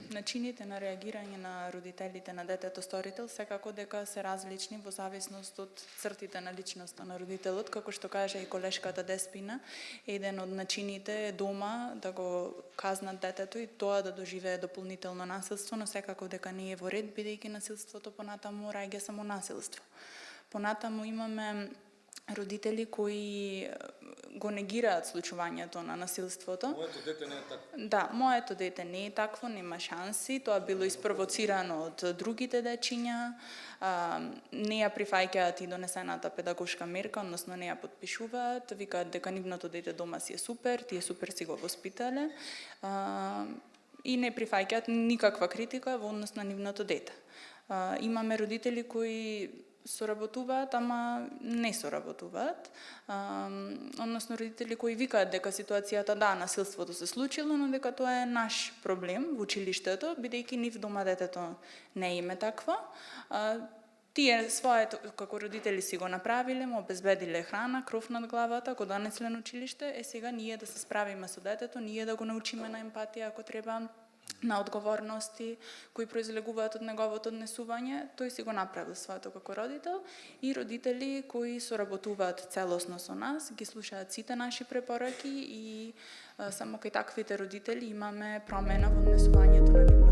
Начините на реагирање на родителите на детето сторител секако дека се различни во зависност од цртите на личноста на родителот, како што кажа и колешката Деспина, еден од начините е дома да го казнат детето и тоа да доживее дополнително насилство, но секако дека не е во ред, бидејќи насилството понатаму раѓа само насилство. Понатаму имаме родители кои го негираат случувањето на насилството. Моето дете не е такво. Да, моето дете не е такво, нема шанси, тоа било испровоцирано од другите дечиња, не ја прифаќаат и донесената педагошка мерка, односно не ја подпишуваат, викаат дека нивното дете дома си е супер, тие супер си го воспитале, и не прифаќаат никаква критика во однос на нивното дете. Имаме родители кои соработуваат, ама не соработуваат. Односно родители кои викаат дека ситуацијата, да, насилството се случило, но дека тоа е наш проблем во училиштето, бидејќи нив дома детето не име такво. Тие своето како родители си го направиле, му обезбедиле храна, кров над главата, го донесле на училиште, сега ние да се справиме со детето, ние да го научиме на емпатија ако треба, на одговорности кои произлегуваат од неговото однесување, тој си го направил своето како родител, и родители кои соработуваат целосно со нас, ги слушаат сите наши препораки и само кај таквите родители имаме промена во однесувањето на нивно